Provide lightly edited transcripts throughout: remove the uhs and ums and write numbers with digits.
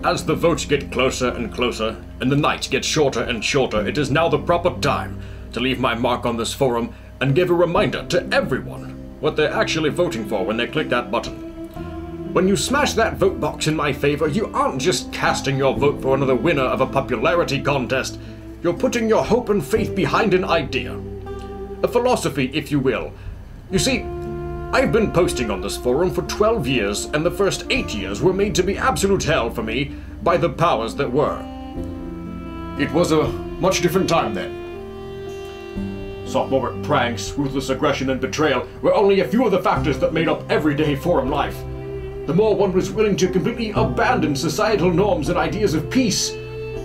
As the votes get closer and closer, and the night gets shorter and shorter, it is now the proper time to leave my mark on this forum and give a reminder to everyone what they're actually voting for when they click that button. When you smash that vote box in my favor, you aren't just casting your vote for another winner of a popularity contest. You're putting your hope and faith behind an idea. A philosophy, if you will. You see, I've been posting on this forum for 12 years, and the first 8 years were made to be absolute hell for me by the powers that were. It was a much different time then. Sophomoric pranks, ruthless aggression, and betrayal were only a few of the factors that made up everyday forum life. The more one was willing to completely abandon societal norms and ideas of peace,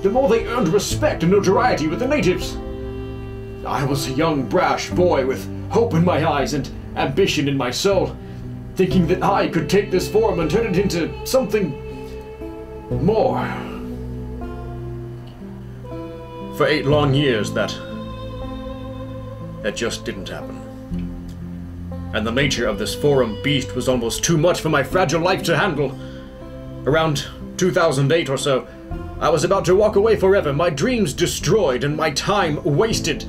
the more they earned respect and notoriety with the natives. I was a young, brash boy with hope in my eyes and ambition in my soul, thinking that I could take this forum and turn it into something more. For 8 long years, that just didn't happen. And the nature of this forum beast was almost too much for my fragile life to handle. Around 2008 or so, I was about to walk away forever, my dreams destroyed and my time wasted,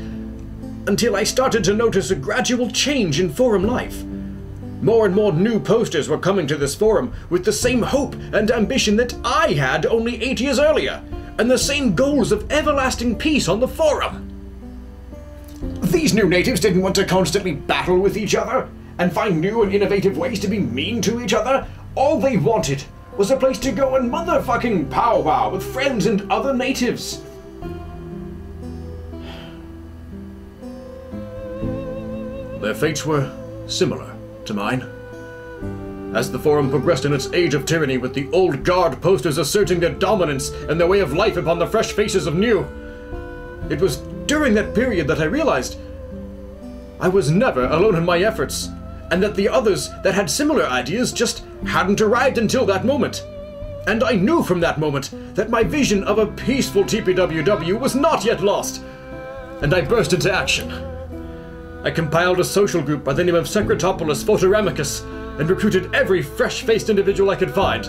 until I started to notice a gradual change in forum life. More and more new posters were coming to this forum with the same hope and ambition that I had only 8 years earlier, and the same goals of everlasting peace on the forum. These new natives didn't want to constantly battle with each other and find new and innovative ways to be mean to each other. All they wanted was a place to go and motherfucking powwow with friends and other natives. Their fates were similar to mine. As the forum progressed in its age of tyranny, with the old guard posters asserting their dominance and their way of life upon the fresh faces of new, it was during that period that I realized I was never alone in my efforts, and that the others that had similar ideas just hadn't arrived until that moment. And I knew from that moment that my vision of a peaceful TPWW was not yet lost, and I burst into action. I compiled a social group by the name of Secretopolis Photoramicus and recruited every fresh-faced individual I could find.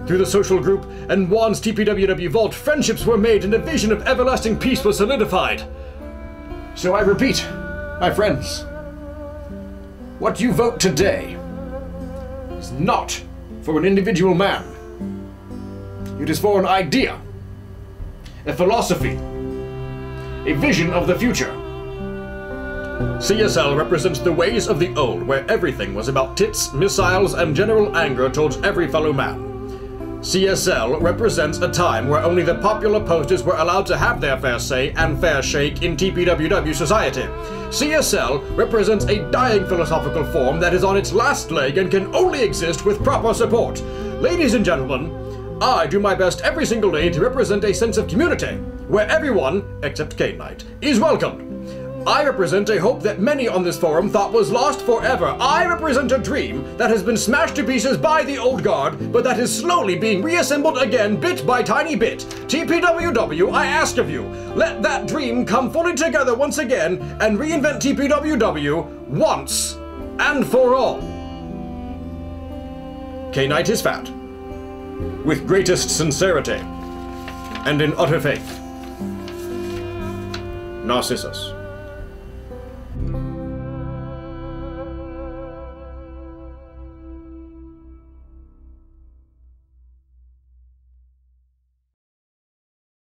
Through the social group and Juan's TPWW vault, friendships were made and a vision of everlasting peace was solidified. So I repeat, my friends, what you vote today is not for an individual man. It is for an idea, a philosophy, a vision of the future. CSL represents the ways of the old, where everything was about tits, missiles, and general anger towards every fellow man. CSL represents a time where only the popular posters were allowed to have their fair say and fair shake in TPWW society. CSL represents a dying philosophical form that is on its last leg and can only exist with proper support. Ladies and gentlemen, I do my best every single day to represent a sense of community, where everyone, except Kate Knight, is welcomed. I represent a hope that many on this forum thought was lost forever. I represent a dream that has been smashed to pieces by the old guard, but that is slowly being reassembled again bit by tiny bit. TPWW, I ask of you, let that dream come fully together once again and reinvent TPWW once and for all. K-Knight is fat, with greatest sincerity and in utter faith. Narcissus.